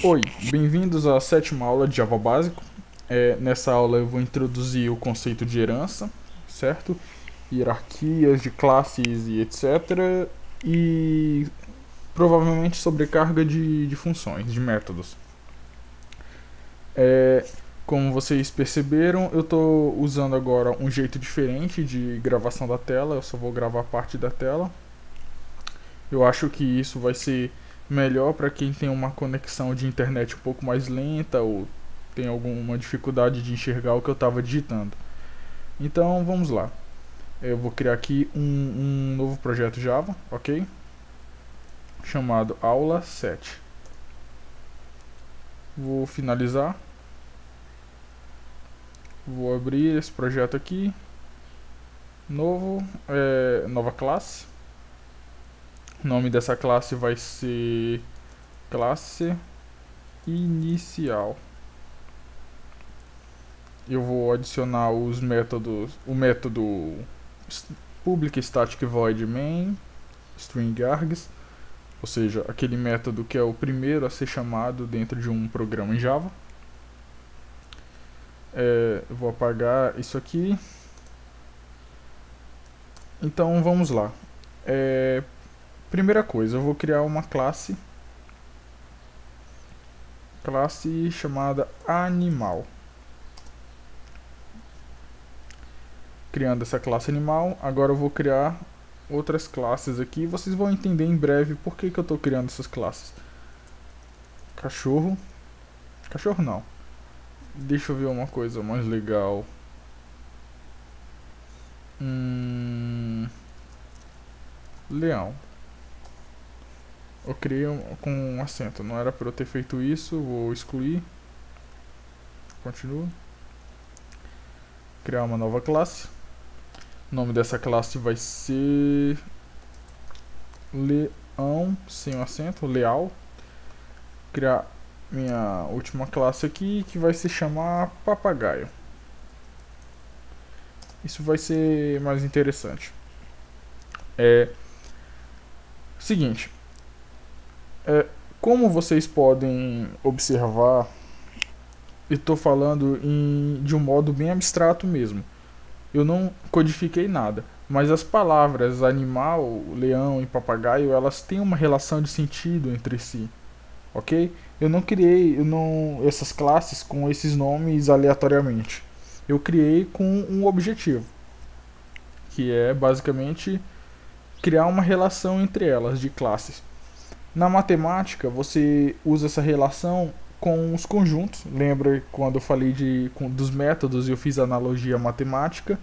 Oi, bem-vindos à sétima aula de Java Básico. Nessa aula eu vou introduzir o conceito de herança, certo? Hierarquias de classes e etc. E provavelmente sobrecarga de funções, de métodos. É, Como vocês perceberam, eu estou usando agora um jeito diferente de gravação da tela. Eu só vou gravar parte da tela. Eu acho que isso vai ser melhor para quem tem uma conexão de internet um pouco mais lenta ou tem alguma dificuldade de enxergar o que eu estava digitando. Então vamos lá. Eu vou criar aqui um novo projeto Java, ok? Chamado aula 7. Vou finalizar. Vou abrir esse projeto aqui. Nova classe. O nome dessa classe vai ser classe inicial. Eu vou adicionar os métodos, o método public static void main string args, ou seja, aquele método que é o primeiro a ser chamado dentro de um programa em Java. Eu vou apagar isso aqui. Então vamos lá. Primeira coisa, eu vou criar uma classe chamada animal. Criando essa classe animal, agora eu vou criar outras classes aqui. Vocês vão entender em breve por que eu estou criando essas classes. Cachorro. Cachorro não. Deixa eu ver uma coisa mais legal. Leão. Eu criei com um acento. Não era para eu ter feito isso. Vou excluir. Continuo. Criar uma nova classe. O nome dessa classe vai ser leão, sem um acento, leal. Criar minha última classe aqui, que vai se chamar papagaio. Isso vai ser mais interessante. Seguinte, como vocês podem observar, eu estou falando de um modo bem abstrato mesmo. Eu não codifiquei nada, mas as palavras animal, leão e papagaio, elas têm uma relação de sentido entre si, ok? Eu não criei essas classes com esses nomes aleatoriamente. Eu criei com um objetivo, que é basicamente criar uma relação entre elas de classes. Na matemática, você usa essa relação com os conjuntos. Lembra quando eu falei dos métodos e eu fiz a analogia matemática?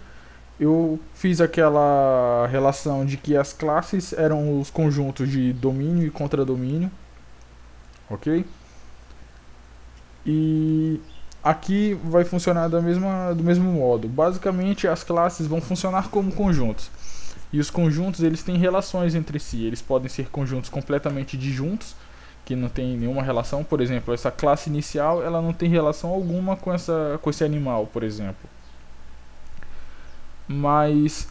Eu fiz aquela relação de que as classes eram os conjuntos de domínio e contradomínio, ok? E aqui vai funcionar do mesmo modo. Basicamente, as classes vão funcionar como conjuntos. E os conjuntos eles têm relações entre si. Eles podem ser conjuntos completamente disjuntos, que não tem nenhuma relação. Por exemplo, essa classe inicial ela não tem relação alguma com esse animal, por exemplo. Mas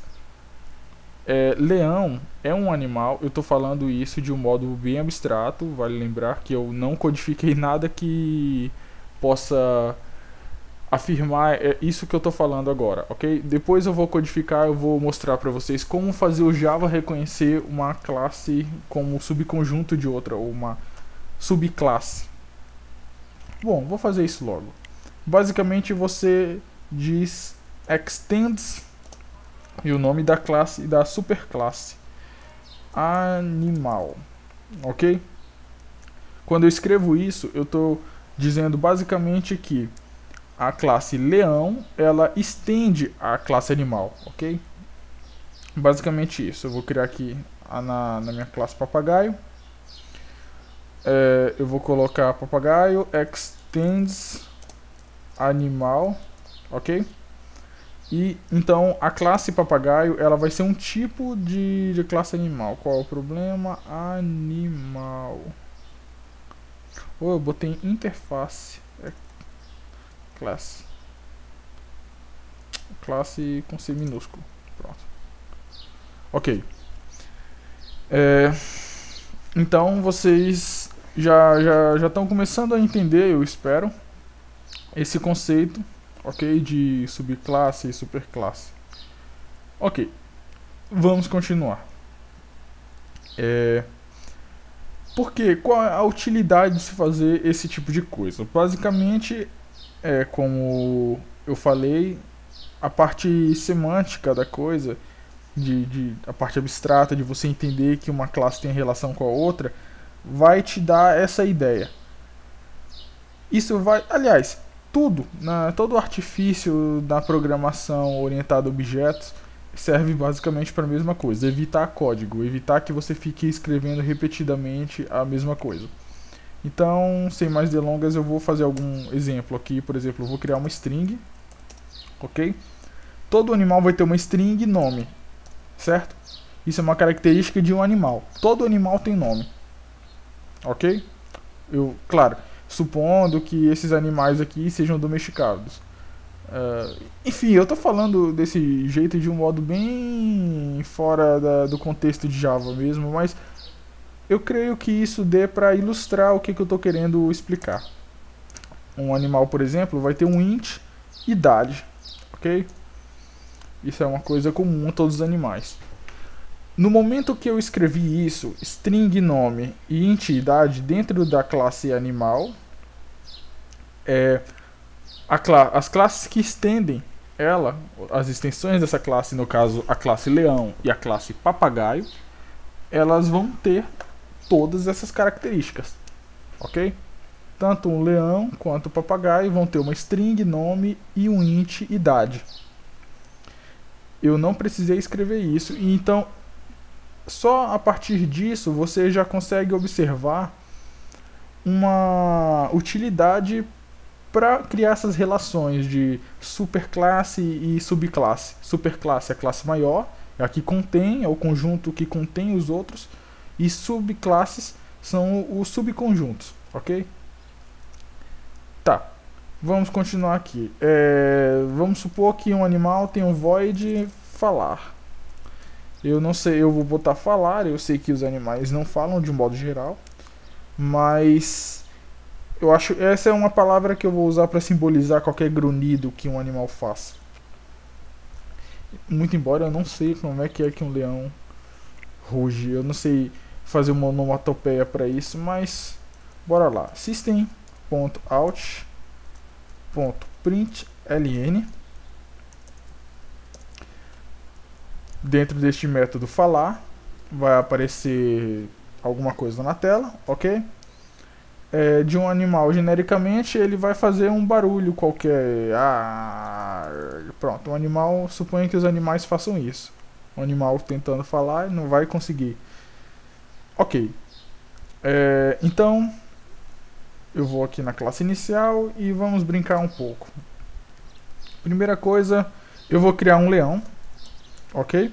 leão é um animal. Eu estou falando isso de um modo bem abstrato. Vale lembrar que eu não codifiquei nada que possa afirmar isso que eu estou falando agora, ok? Depois eu vou codificar, eu vou mostrar para vocês como fazer o Java reconhecer uma classe como subconjunto de outra, ou uma subclasse. Bom, vou fazer isso logo. Basicamente você diz extends e o nome da classe e da superclasse animal, ok? Quando eu escrevo isso, eu estou dizendo basicamente que a classe leão ela estende a classe animal, ok? Basicamente isso. Eu vou criar aqui na minha classe papagaio. Eu vou colocar papagaio extends animal, ok? E então a classe papagaio ela vai ser um tipo de classe animal. Qual é o problema? Animal. Ou eu botei interface classe. Classe com C minúsculo. Pronto. Ok. Então vocês já estão começando a entender, eu espero, esse conceito, ok, de subclasse e superclasse. Ok, vamos continuar. Porque qual é a utilidade de se fazer esse tipo de coisa? Basicamente, como eu falei, a parte semântica da coisa, a parte abstrata de você entender que uma classe tem relação com a outra, vai te dar essa ideia. Isso vai, aliás, todo o artifício da programação orientada a objetos serve basicamente para a mesma coisa, evitar código, evitar que você fique escrevendo repetidamente a mesma coisa. Então, sem mais delongas, eu vou fazer algum exemplo aqui. Por exemplo, eu vou criar uma string, ok? Todo animal vai ter uma string nome, certo? Isso é uma característica de um animal. Todo animal tem nome, ok? Claro, supondo que esses animais aqui sejam domesticados. Enfim, eu tô falando desse jeito de um modo bem fora do contexto de Java mesmo, mas eu creio que isso dê para ilustrar o que eu tô querendo explicar. Um animal, por exemplo, vai ter um int idade, ok? Isso é uma coisa comum a todos os animais. No momento que eu escrevi isso, string nome e int idade dentro da classe animal, as classes que estendem ela, as extensões dessa classe, no caso a classe leão e a classe papagaio, elas vão ter todas essas características, ok? Tanto o leão quanto o papagaio vão ter uma string nome e um int idade. Eu não precisei escrever isso, e então só a partir disso você já consegue observar uma utilidade para criar essas relações de superclasse e subclasse. Superclasse é a classe maior, é a que contém, é o conjunto que contém os outros, e subclasses são os subconjuntos, ok? Tá, vamos continuar aqui. Vamos supor que um animal tem um void falar. Eu não sei, eu vou botar falar, eu sei que os animais não falam de um modo geral, mas eu acho essa é uma palavra que eu vou usar para simbolizar qualquer grunhido que um animal faça. Muito embora eu não sei como é que um leão ruge, eu não sei fazer uma onomatopeia para isso, mas bora lá. System.out.println. Dentro deste método falar vai aparecer alguma coisa na tela, ok? De um animal genericamente, ele vai fazer um barulho qualquer. Pronto, um animal, suponha que os animais façam isso. Um animal tentando falar não vai conseguir. Ok. Então, eu vou aqui na classe inicial e vamos brincar um pouco. Primeira coisa, eu vou criar um leão, ok?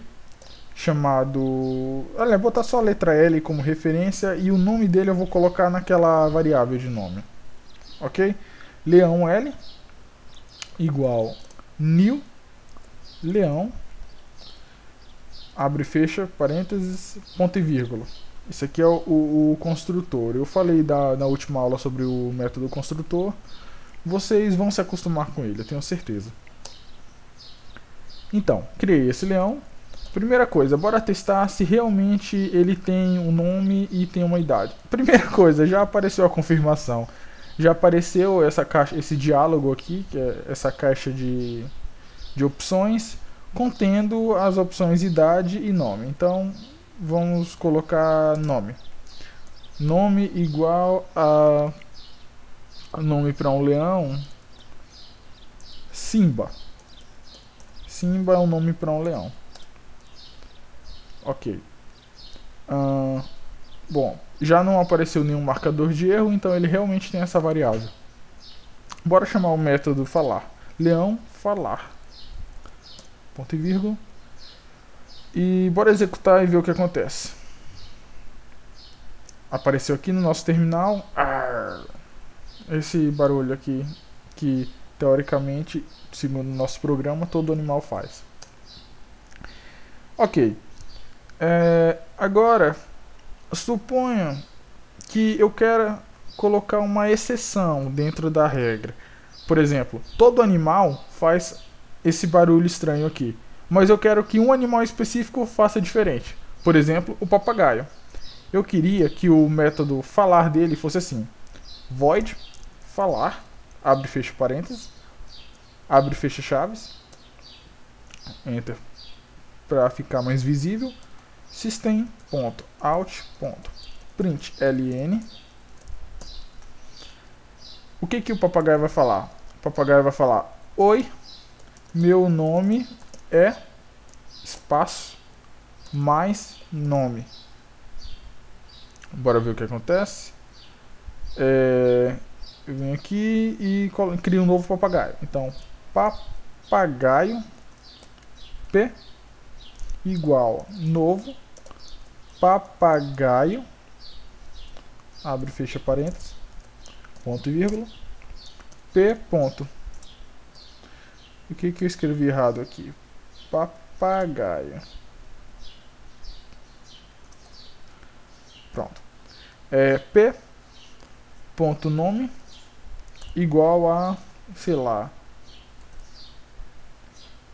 Chamado... Olha, vou botar só a letra L como referência e o nome dele eu vou colocar naquela variável de nome, ok? Leão L igual new leão, abre e fecha parênteses, ponto e vírgula. Isso aqui é o construtor. Eu falei na última aula sobre o método construtor. Vocês vão se acostumar com ele, eu tenho certeza. Então, criei esse leão. Primeira coisa, bora testar se realmente ele tem um nome e tem uma idade. Primeira coisa, já apareceu a confirmação. Já apareceu essa caixa, esse diálogo aqui, que é essa caixa de opções, contendo as opções idade e nome. Então, vamos colocar nome. Nome igual a nome para um leão, Simba. Simba é um nome para um leão. Ok. Bom, já não apareceu nenhum marcador de erro, então ele realmente tem essa variável. Bora chamar o método falar. Leão falar. Ponto e vírgula. E bora executar e ver o que acontece. Apareceu aqui no nosso terminal. Esse barulho aqui que teoricamente, segundo o nosso programa, todo animal faz. Ok. Agora, suponha que eu quero colocar uma exceção dentro da regra. Por exemplo, todo animal faz esse barulho estranho aqui, mas eu quero que um animal específico faça diferente. Por exemplo, o papagaio. Eu queria que o método falar dele fosse assim: void falar, abre e fecha parênteses, abre e fecha chaves, enter para ficar mais visível, system.out.println. O que o papagaio vai falar? O papagaio vai falar: oi, meu nome é espaço mais nome. Bora ver o que acontece. Eu venho aqui e crio um novo papagaio. Então, papagaio p igual novo papagaio, abre e fecha parênteses, ponto e vírgula, p ponto. O que eu escrevi errado aqui? Papagaio. Pronto. P ponto nome igual a, sei lá,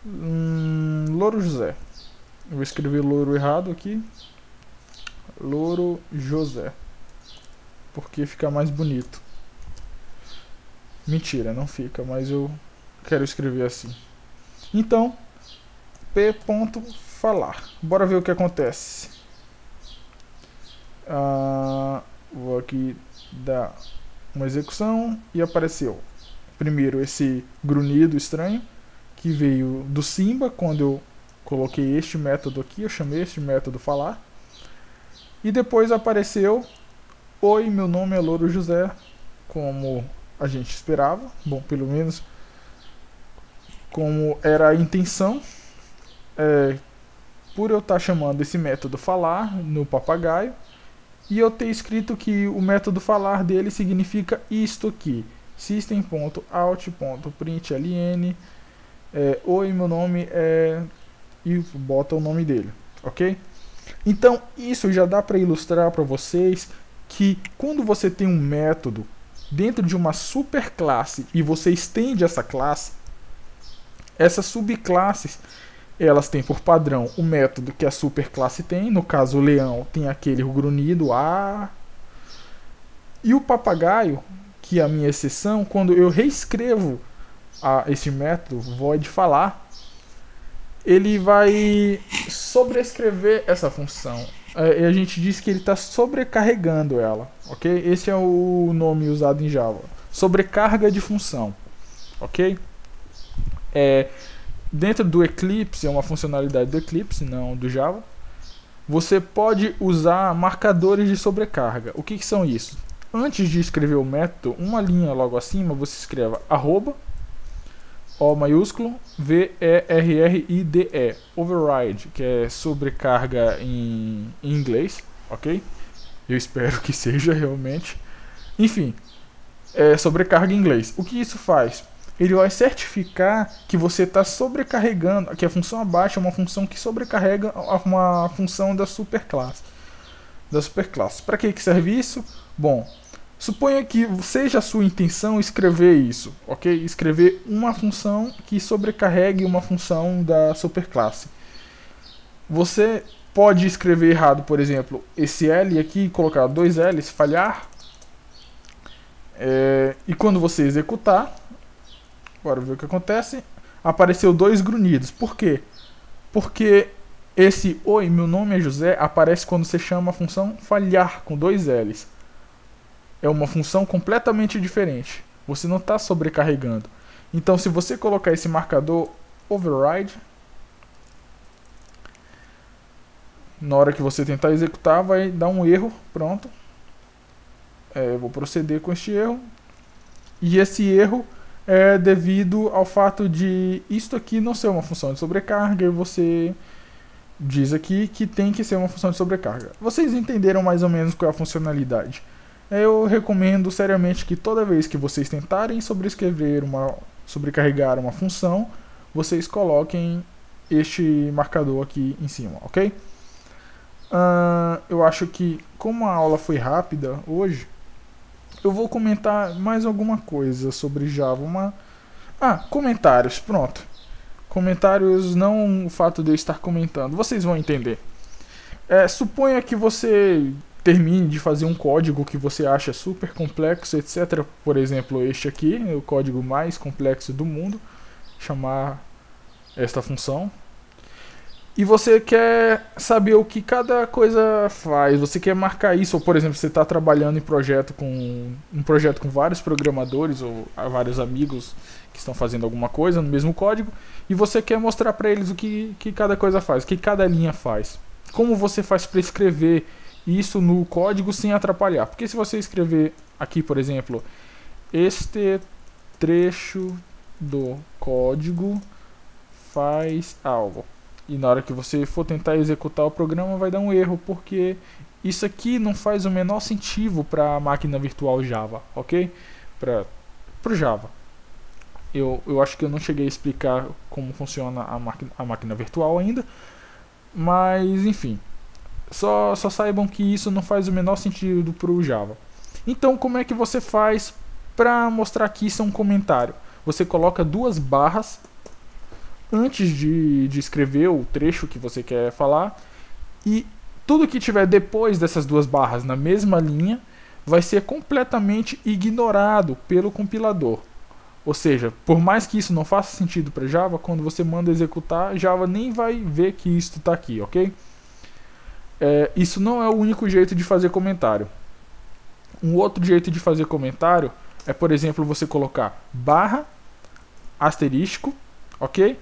Louro José. Eu vou escrever louro errado aqui. Louro José. Porque fica mais bonito. Mentira, não fica, mas eu quero escrever assim. Então, p ponto falar. Bora ver o que acontece. Vou aqui dar uma execução e apareceu primeiro esse grunhido estranho que veio do Simba quando eu coloquei este método aqui, eu chamei este método falar, e depois apareceu: oi, meu nome é Louro José, como a gente esperava, bom, pelo menos como era a intenção, por eu estar chamando esse método falar no papagaio, e eu ter escrito que o método falar dele significa isto aqui: system.out.println, oi, meu nome é, e bota o nome dele, ok? Então isso já dá para ilustrar para vocês que quando você tem um método dentro de uma superclasse e você estende essa classe, essas subclasses elas têm por padrão o método que a superclasse tem. No caso, o leão tem aquele grunhido A. E o papagaio, que é a minha exceção, quando eu reescrevo esse método void falar, ele vai sobrescrever essa função. E a gente diz que ele está sobrecarregando ela, ok? Esse é o nome usado em Java. Sobrecarga de função, ok? Dentro do Eclipse, é uma funcionalidade do Eclipse, não do Java, você pode usar marcadores de sobrecarga. O que são isso? Antes de escrever o método, uma linha logo acima, você escreve arroba, O maiúsculo, VERRIDE, override, que é sobrecarga em inglês, ok? Eu espero que seja realmente. Enfim, sobrecarga em inglês. O que isso faz? Ele vai certificar que você está sobrecarregando, que a função abaixo é uma função que sobrecarrega uma função da superclasse. Para que serve isso? Bom, suponha que seja a sua intenção escrever isso, ok? Escrever uma função que sobrecarregue uma função da superclasse. Você pode escrever errado, por exemplo, esse L aqui, colocar dois L's, falhar. E quando você executar, bora ver o que acontece. Apareceu dois grunhidos. Por quê? Porque esse oi, meu nome é José, aparece quando você chama a função falhar com dois L's. É uma função completamente diferente. Você não está sobrecarregando. Então, se você colocar esse marcador override, na hora que você tentar executar, vai dar um erro. Pronto. Eu vou proceder com este erro. E esse erro é devido ao fato de isto aqui não ser uma função de sobrecarga, e você diz aqui que tem que ser uma função de sobrecarga. Vocês entenderam mais ou menos qual é a funcionalidade. Eu recomendo seriamente que toda vez que vocês tentarem sobrecarregar uma função, vocês coloquem este marcador aqui em cima, ok? Eu acho que, como a aula foi rápida hoje, eu vou comentar mais alguma coisa sobre Java. Comentários, pronto. Comentários, não o fato de eu estar comentando. Vocês vão entender. Suponha que você termine de fazer um código que você acha super complexo, etc. Por exemplo, este aqui é o código mais complexo do mundo. Chamar esta função. E você quer saber o que cada coisa faz, você quer marcar isso, ou por exemplo, você está trabalhando em um projeto com vários programadores ou vários amigos que estão fazendo alguma coisa no mesmo código, e você quer mostrar para eles o que cada coisa faz, o que cada linha faz. Como você faz para escrever isso no código sem atrapalhar? Porque se você escrever aqui, por exemplo, este trecho do código faz algo. E na hora que você for tentar executar o programa vai dar um erro, porque isso aqui não faz o menor sentido para a máquina virtual Java, ok? Para o Java. Eu acho que eu não cheguei a explicar como funciona a máquina virtual ainda, mas enfim. Só saibam que isso não faz o menor sentido para o Java. Então como é que você faz para mostrar que isso é um comentário? Você coloca duas barras antes de escrever o trecho que você quer falar, e tudo que tiver depois dessas duas barras na mesma linha vai ser completamente ignorado pelo compilador. Ou seja, por mais que isso não faça sentido para Java, quando você manda executar, Java nem vai ver que isso está aqui, ok? Isso não é o único jeito de fazer comentário. Um outro jeito de fazer comentário é, por exemplo, você colocar barra, asterisco, ok?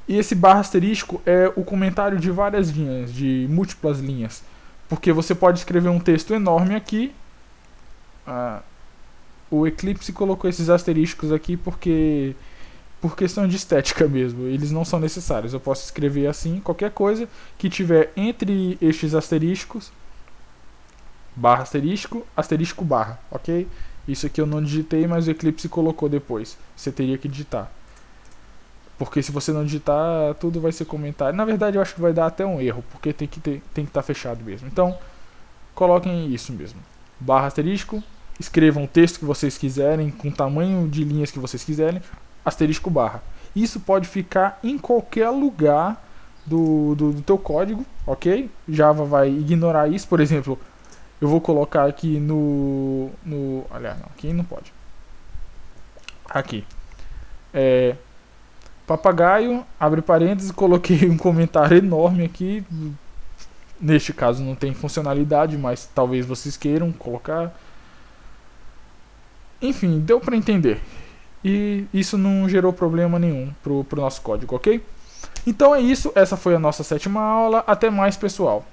E esse barra asterisco é o comentário de várias linhas, de múltiplas linhas. Porque você pode escrever um texto enorme aqui. O Eclipse colocou esses asteriscos aqui por questão de estética mesmo. Eles não são necessários. Eu posso escrever assim, qualquer coisa que tiver entre estes asteriscos, barra asterisco, asterisco barra, ok? Isso aqui eu não digitei, mas o Eclipse colocou depois. Você teria que digitar. Porque se você não digitar, tudo vai ser comentário. Na verdade, eu acho que vai dar até um erro, porque tem que estar fechado mesmo. Então, coloquem isso mesmo. Barra asterisco, escrevam o texto que vocês quiserem, com o tamanho de linhas que vocês quiserem, asterisco barra. Isso pode ficar em qualquer lugar do teu código, ok? Java vai ignorar isso. Por exemplo, eu vou colocar aqui aliás, não, aqui não pode. Aqui. Papagaio, abre parênteses, coloquei um comentário enorme aqui. Neste caso não tem funcionalidade, mas talvez vocês queiram colocar. Enfim, deu para entender. E isso não gerou problema nenhum pro nosso código, ok? Então é isso, essa foi a nossa 7ª aula. Até mais, pessoal.